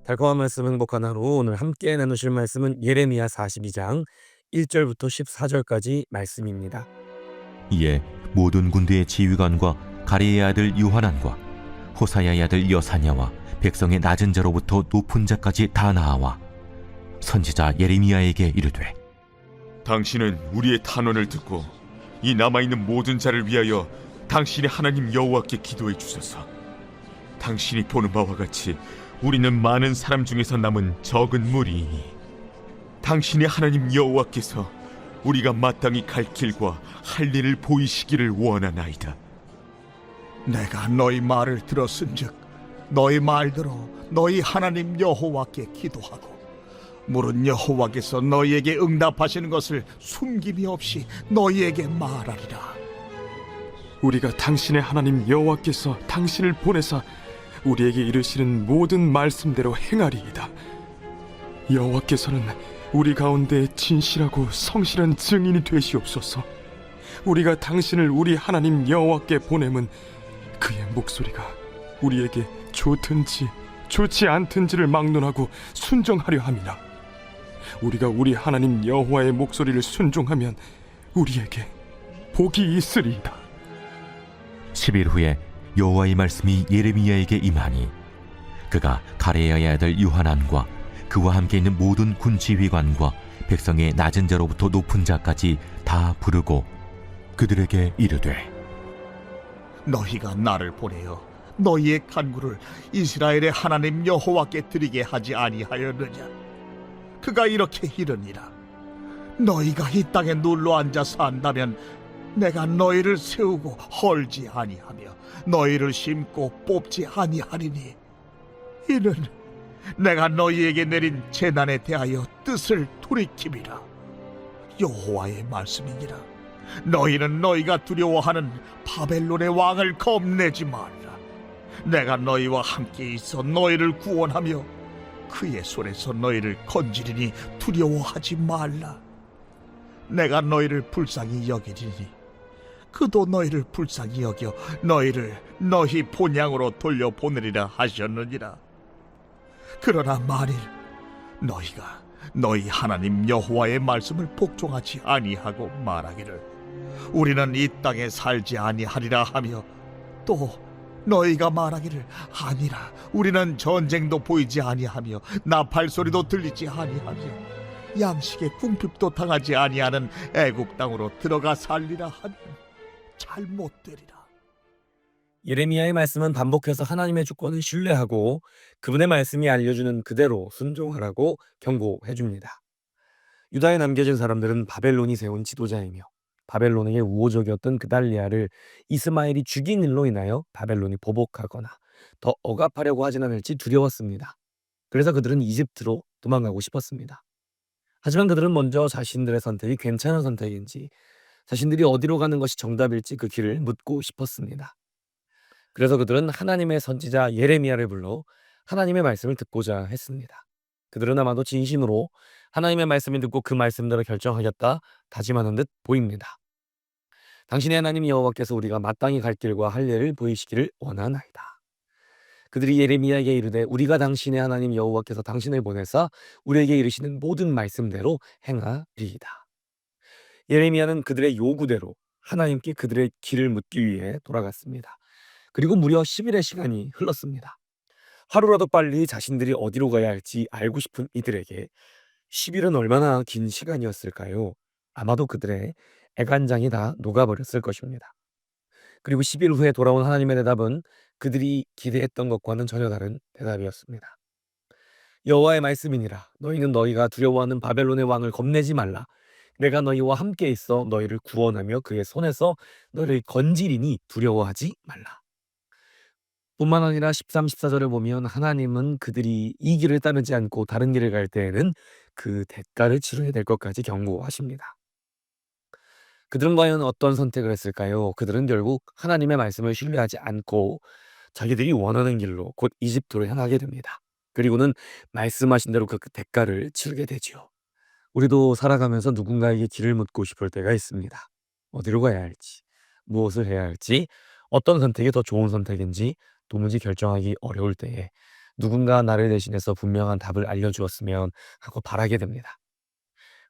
달콤한 말씀 행복한 하루 오늘 함께 나누실 말씀은 예레미야 42장 1절부터 14절까지 말씀입니다. 이에 모든 군대의 지휘관과 가레의 아들 요하난과 호사야의 아들 여사냐와 백성의 낮은 자로부터 높은 자까지 다 나아와 선지자 예레미야에게 이르되 당신은 우리의 탄원을 듣고 이 남아있는 모든 자를 위하여 당신의 하나님 여호와께 기도해 주소서. 당신이 보는 바와 같이 우리는 많은 사람 중에서 남은 적은 무리이니 당신의 하나님 여호와께서 우리가 마땅히 갈 길과 할 일을 보이시기를 원하나이다. 내가 너희 말을 들었은즉 너희 말대로 너희 하나님 여호와께 기도하고 물은 여호와께서 너희에게 응답하시는 것을 숨김이 없이 너희에게 말하리라. 우리가 당신의 하나님 여호와께서 당신을 보내사 우리에게 이르시는 모든 말씀대로 행하리이다. 여호와께서는 우리 가운데 진실하고 성실한 증인이 되시옵소서. 우리가 당신을 우리 하나님 여호와께 보냄은 그의 목소리가 우리에게 좋든지 좋지 않든지를 막론하고 순종하려 함이라. 우리가 우리 하나님 여호와의 목소리를 순종하면 우리에게 복이 있으리이다. 10일 후에 여호와의 말씀이 예레미야에게 임하니 그가 가레야의 아들 요하난과 그와 함께 있는 모든 군 지휘관과 백성의 낮은 자로부터 높은 자까지 다 부르고 그들에게 이르되 너희가 나를 보내어 너희의 간구를 이스라엘의 하나님 여호와께 드리게 하지 아니하였느냐. 그가 이렇게 이르니라. 너희가 이 땅에 눌러 앉아 산다면 내가 너희를 세우고 헐지 아니하며 너희를 심고 뽑지 아니하리니 이는 내가 너희에게 내린 재난에 대하여 뜻을 돌이킴이라. 여호와의 말씀이니라. 너희는 너희가 두려워하는 바벨론의 왕을 겁내지 말라. 내가 너희와 함께 있어 너희를 구원하며 그의 손에서 너희를 건지리니 두려워하지 말라. 내가 너희를 불쌍히 여기리니 그도 너희를 불쌍히 여겨 너희를 너희 본향으로 돌려보내리라 하셨느니라. 그러나 만일 너희가 너희 하나님 여호와의 말씀을 복종하지 아니하고 말하기를 우리는 이 땅에 살지 아니하리라 하며 또 너희가 말하기를 아니라 우리는 전쟁도 보이지 아니하며 나팔 소리도 들리지 아니하며 양식의 궁핍도 당하지 아니하는 애굽 땅으로 들어가 살리라 하면 잘못되리라. 예레미야의 말씀은 반복해서 하나님의 주권을 신뢰하고 그분의 말씀이 알려주는 그대로 순종하라고 경고해 줍니다. 유다에 남겨진 사람들은 바벨론이 세운 지도자이며 바벨론에게 우호적이었던 그달리아를 이스마엘이 죽인 일로 인하여 바벨론이 보복하거나 더 억압하려고 하진 않을지 두려웠습니다. 그래서 그들은 이집트로 도망가고 싶었습니다. 하지만 그들은 먼저 자신들의 선택이 괜찮은 선택인지 자신들이 어디로 가는 것이 정답일지 그 길을 묻고 싶었습니다. 그래서 그들은 하나님의 선지자 예레미야를 불러 하나님의 말씀을 듣고자 했습니다. 그들은 아마도 진심으로 하나님의 말씀을 듣고 그 말씀대로 결정하겠다 다짐하는 듯 보입니다. 당신의 하나님 여호와께서 우리가 마땅히 갈 길과 할 일을 보이시기를 원하나이다. 그들이 예레미야에게 이르되 우리가 당신의 하나님 여호와께서 당신을 보내사 우리에게 이르시는 모든 말씀대로 행하리이다. 예레미야는 그들의 요구대로 하나님께 그들의 길을 묻기 위해 돌아갔습니다. 그리고 무려 10일의 시간이 흘렀습니다. 하루라도 빨리 자신들이 어디로 가야 할지 알고 싶은 이들에게 10일은 얼마나 긴 시간이었을까요? 아마도 그들의 애간장이 다 녹아버렸을 것입니다. 그리고 10일 후에 돌아온 하나님의 대답은 그들이 기대했던 것과는 전혀 다른 대답이었습니다. 여호와의 말씀이니라. 너희는 너희가 두려워하는 바벨론의 왕을 겁내지 말라. 내가 너희와 함께 있어 너희를 구원하며 그의 손에서 너희를 건지리니 두려워하지 말라. 뿐만 아니라 13, 14절을 보면 하나님은 그들이 이 길을 따르지 않고 다른 길을 갈 때에는 그 대가를 치러야 될 것까지 경고하십니다. 그들은 과연 어떤 선택을 했을까요? 그들은 결국 하나님의 말씀을 신뢰하지 않고 자기들이 원하는 길로 곧 이집트로 향하게 됩니다. 그리고는 말씀하신 대로 그 대가를 치르게 되지요. 우리도 살아가면서 누군가에게 길을 묻고 싶을 때가 있습니다. 어디로 가야 할지, 무엇을 해야 할지, 어떤 선택이 더 좋은 선택인지 도무지 결정하기 어려울 때에 누군가 나를 대신해서 분명한 답을 알려주었으면 하고 바라게 됩니다.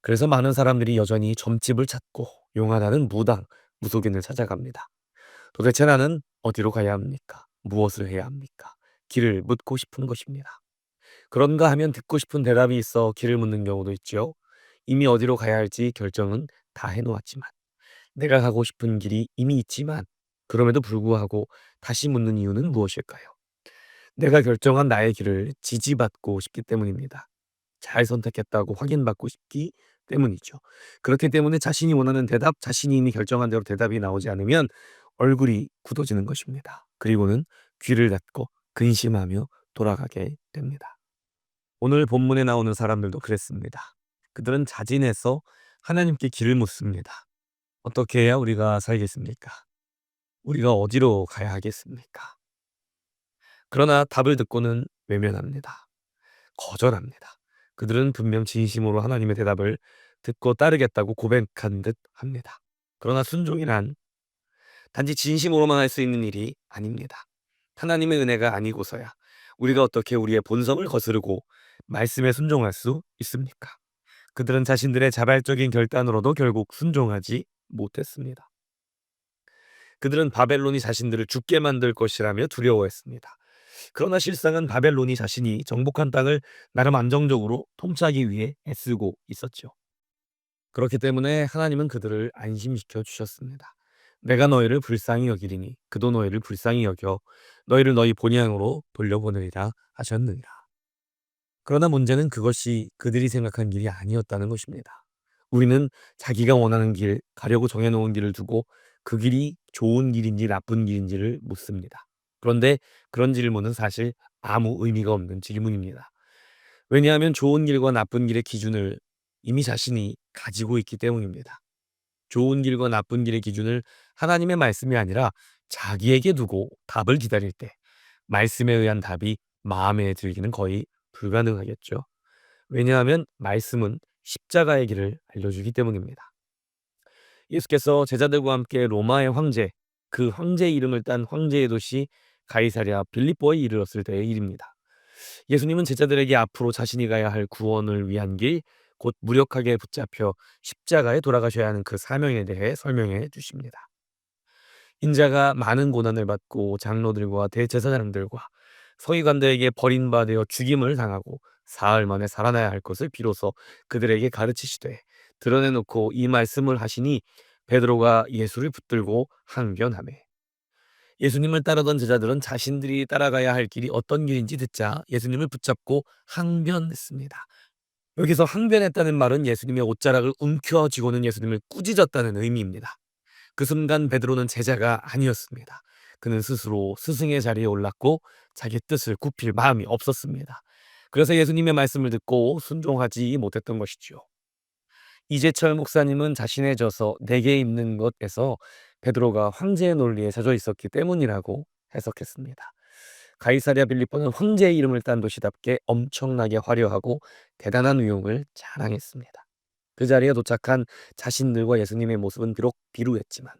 그래서 많은 사람들이 여전히 점집을 찾고 용하다는 무당, 무속인을 찾아갑니다. 도대체 나는 어디로 가야 합니까? 무엇을 해야 합니까? 길을 묻고 싶은 것입니다. 그런가 하면 듣고 싶은 대답이 있어 길을 묻는 경우도 있죠. 이미 어디로 가야 할지 결정은 다 해놓았지만, 내가 가고 싶은 길이 이미 있지만, 그럼에도 불구하고 다시 묻는 이유는 무엇일까요? 내가 결정한 나의 길을 지지받고 싶기 때문입니다. 잘 선택했다고 확인받고 싶기 때문이죠. 그렇기 때문에 자신이 원하는 대답, 자신이 이미 결정한 대로 대답이 나오지 않으면 얼굴이 굳어지는 것입니다. 그리고는 귀를 닫고 근심하며 돌아가게 됩니다. 오늘 본문에 나오는 사람들도 그랬습니다. 그들은 자진해서 하나님께 길을 묻습니다. 어떻게 해야 우리가 살겠습니까? 우리가 어디로 가야 하겠습니까? 그러나 답을 듣고는 외면합니다. 거절합니다. 그들은 분명 진심으로 하나님의 대답을 듣고 따르겠다고 고백한 듯 합니다. 그러나 순종이란 단지 진심으로만 할 수 있는 일이 아닙니다. 하나님의 은혜가 아니고서야 우리가 어떻게 우리의 본성을 거스르고 말씀에 순종할 수 있습니까? 그들은 자신들의 자발적인 결단으로도 결국 순종하지 못했습니다. 그들은 바벨론이 자신들을 죽게 만들 것이라며 두려워했습니다. 그러나 실상은 바벨론이 자신이 정복한 땅을 나름 안정적으로 통치하기 위해 애쓰고 있었죠. 그렇기 때문에 하나님은 그들을 안심시켜 주셨습니다. 내가 너희를 불쌍히 여기리니 그도 너희를 불쌍히 여겨 너희를 너희 본향으로 돌려보내리라 하셨느니라. 그러나 문제는 그것이 그들이 생각한 길이 아니었다는 것입니다. 우리는 자기가 원하는 길, 가려고 정해놓은 길을 두고 그 길이 좋은 길인지 나쁜 길인지를 묻습니다. 그런데 그런 질문은 사실 아무 의미가 없는 질문입니다. 왜냐하면 좋은 길과 나쁜 길의 기준을 이미 자신이 가지고 있기 때문입니다. 좋은 길과 나쁜 길의 기준을 하나님의 말씀이 아니라 자기에게 두고 답을 기다릴 때 말씀에 의한 답이 마음에 들기는 거의 불가능하겠죠. 왜냐하면 말씀은 십자가의 길을 알려주기 때문입니다. 예수께서 제자들과 함께 로마의 황제, 그 황제 이름을 딴 황제의 도시 가이사랴 빌립보에 이르렀을 때의 일입니다. 예수님은 제자들에게 앞으로 자신이 가야 할 구원을 위한 길, 곧 무력하게 붙잡혀 십자가에 돌아가셔야 하는 그 사명에 대해 설명해 주십니다. 인자가 많은 고난을 받고 장로들과 대제사장들과 서기관들에게 버림받아 죽임을 당하고 사흘 만에 살아나야 할 것을 비로소 그들에게 가르치시되 드러내놓고 이 말씀을 하시니 베드로가 예수를 붙들고 항변하매, 예수님을 따르던 제자들은 자신들이 따라가야 할 길이 어떤 길인지 듣자 예수님을 붙잡고 항변했습니다. 여기서 항변했다는 말은 예수님의 옷자락을 움켜쥐고는 예수님을 꾸짖었다는 의미입니다. 그 순간 베드로는 제자가 아니었습니다. 그는 스스로 스승의 자리에 올랐고 자기 뜻을 굽힐 마음이 없었습니다. 그래서 예수님의 말씀을 듣고 순종하지 못했던 것이지요. 이재철 목사님은 자신의 저서 내게 있는 것에서 베드로가 황제의 논리에 젖어 있었기 때문이라고 해석했습니다. 가이사랴 빌립보는 황제의 이름을 딴 도시답게 엄청나게 화려하고 대단한 위용을 자랑했습니다. 그 자리에 도착한 자신들과 예수님의 모습은 비록 비루했지만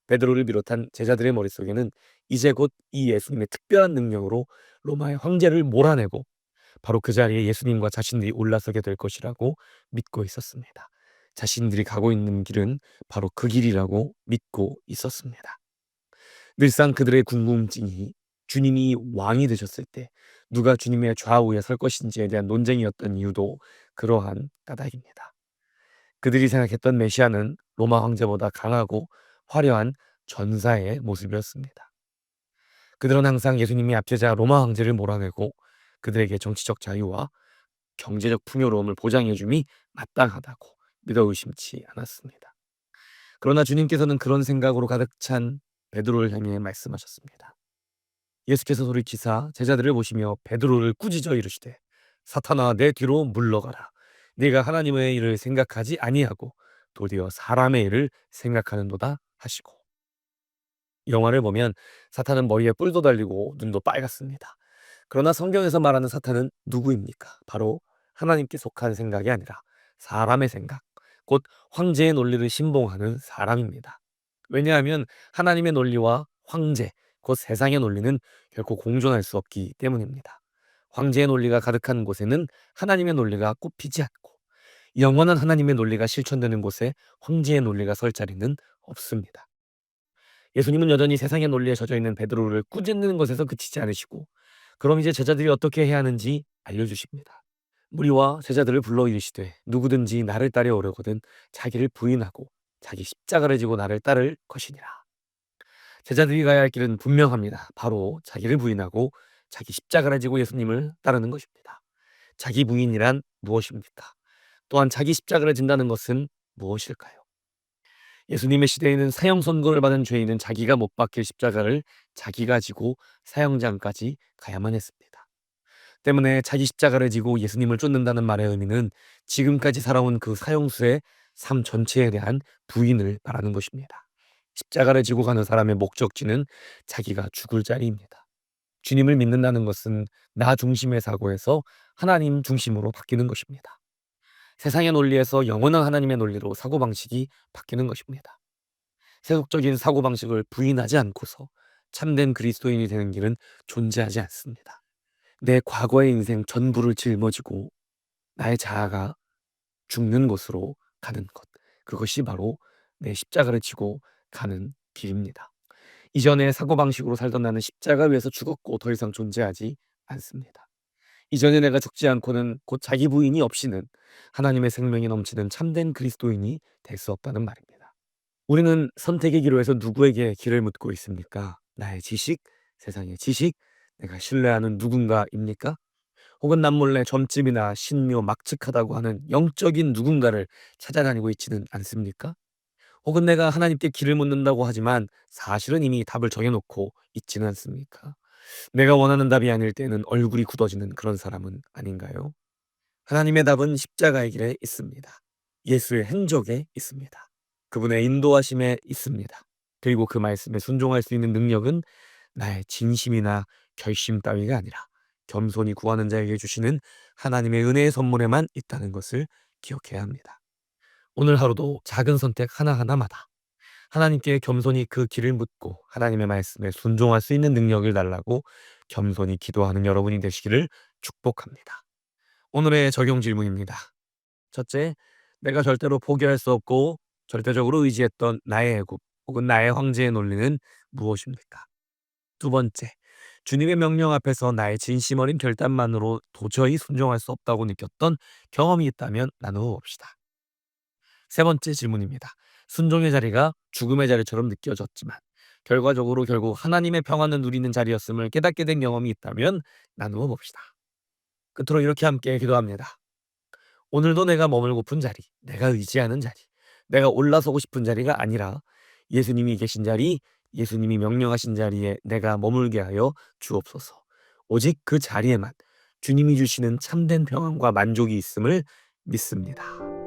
베드로를 비롯한 제자들의 머릿속에는 이제 곧 이 예수님의 특별한 능력으로 로마의 황제를 몰아내고 바로 그 자리에 예수님과 자신들이 올라서게 될 것이라고 믿고 있었습니다. 자신들이 가고 있는 길은 바로 그 길이라고 믿고 있었습니다. 늘상 그들의 궁금증이 주님이 왕이 되셨을 때 누가 주님의 좌우에 설 것인지에 대한 논쟁이었던 이유도 그러한 까닭입니다. 그들이 생각했던 메시아는 로마 황제보다 강하고 화려한 전사의 모습이었습니다. 그들은 항상 예수님이 압제자 로마 황제를 몰아내고 그들에게 정치적 자유와 경제적 풍요로움을 보장해줌이 마땅하다고 믿어 의심치 않았습니다. 그러나 주님께서는 그런 생각으로 가득 찬 베드로를 향해 말씀하셨습니다. 예수께서 소리치사 제자들을 보시며 베드로를 꾸짖어 이르시되, 사탄아 내 뒤로 물러가라. 네가 하나님의 일을 생각하지 아니하고 도리어 사람의 일을 생각하는도다 하시고. 영화를 보면 사탄은 머리에 뿔도 달리고 눈도 빨갛습니다. 그러나 성경에서 말하는 사탄은 누구입니까? 바로 하나님께 속한 생각이 아니라 사람의 생각, 곧 황제의 논리를 신봉하는 사람입니다. 왜냐하면 하나님의 논리와 황제, 곧 세상의 논리는 결코 공존할 수 없기 때문입니다. 황제의 논리가 가득한 곳에는 하나님의 논리가 꼽히지 않고, 영원한 하나님의 논리가 실천되는 곳에 황제의 논리가 설 자리는 없습니다. 예수님은 여전히 세상의 논리에 젖어 있는 베드로를 꾸짖는 것에서 그치지 않으시고, 그럼 이제 제자들이 어떻게 해야 하는지 알려주십니다. 무리와 제자들을 불러 이르시되 누구든지 나를 따라오려거든 자기를 부인하고 자기 십자가를 지고 나를 따를 것이니라. 제자들이 가야 할 길은 분명합니다. 바로 자기를 부인하고 자기 십자가를 지고 예수님을 따르는 것입니다. 자기 부인이란 무엇입니까? 또한 자기 십자가를 진다는 것은 무엇일까요? 예수님의 시대에는 사형 선고를 받은 죄인은 자기가 못 박힐 십자가를 자기가 지고 사형장까지 가야만 했습니다. 때문에 자기 십자가를 지고 예수님을 쫓는다는 말의 의미는 지금까지 살아온 그 사형수의 삶 전체에 대한 부인을 말하는 것입니다. 십자가를 지고 가는 사람의 목적지는 자기가 죽을 자리입니다. 주님을 믿는다는 것은 나 중심의 사고에서 하나님 중심으로 바뀌는 것입니다. 세상의 논리에서 영원한 하나님의 논리로 사고방식이 바뀌는 것입니다. 세속적인 사고방식을 부인하지 않고서 참된 그리스도인이 되는 길은 존재하지 않습니다. 내 과거의 인생 전부를 짊어지고 나의 자아가 죽는 곳으로 가는 것, 그것이 바로 내 십자가를 지고 가는 길입니다. 이전의 사고방식으로 살던 나는 십자가 위에서 죽었고 더 이상 존재하지 않습니다. 이전에 내가 죽지 않고는 곧 자기 부인이 없이는 하나님의 생명이 넘치는 참된 그리스도인이 될 수 없다는 말입니다. 우리는 선택의 기로에서 누구에게 길을 묻고 있습니까? 나의 지식, 세상의 지식, 내가 신뢰하는 누군가입니까? 혹은 남몰래 점집이나 신묘 막측하다고 하는 영적인 누군가를 찾아다니고 있지는 않습니까? 혹은 내가 하나님께 길을 묻는다고 하지만 사실은 이미 답을 정해놓고 있지는 않습니까? 내가 원하는 답이 아닐 때는 얼굴이 굳어지는 그런 사람은 아닌가요? 하나님의 답은 십자가의 길에 있습니다. 예수의 행적에 있습니다. 그분의 인도하심에 있습니다. 그리고 그 말씀에 순종할 수 있는 능력은 나의 진심이나 결심 따위가 아니라 겸손히 구하는 자에게 주시는 하나님의 은혜의 선물에만 있다는 것을 기억해야 합니다. 오늘 하루도 작은 선택 하나하나마다 하나님께 겸손히 그 길을 묻고 하나님의 말씀에 순종할 수 있는 능력을 달라고 겸손히 기도하는 여러분이 되시기를 축복합니다. 오늘의 적용 질문입니다. 첫째, 내가 절대로 포기할 수 없고 절대적으로 의지했던 나의 애굽 혹은 나의 황제의 논리는 무엇입니까? 두 번째, 주님의 명령 앞에서 나의 진심 어린 결단만으로 도저히 순종할 수 없다고 느꼈던 경험이 있다면 나누어 봅시다. 세 번째 질문입니다. 순종의 자리가 죽음의 자리처럼 느껴졌지만 결과적으로 결국 하나님의 평안을 누리는 자리였음을 깨닫게 된 경험이 있다면 나누어 봅시다. 끝으로 이렇게 함께 기도합니다. 오늘도 내가 머물고픈 자리, 내가 의지하는 자리, 내가 올라서고 싶은 자리가 아니라 예수님이 계신 자리, 예수님이 명령하신 자리에 내가 머물게 하여 주옵소서. 오직 그 자리에만 주님이 주시는 참된 평안과 만족이 있음을 믿습니다.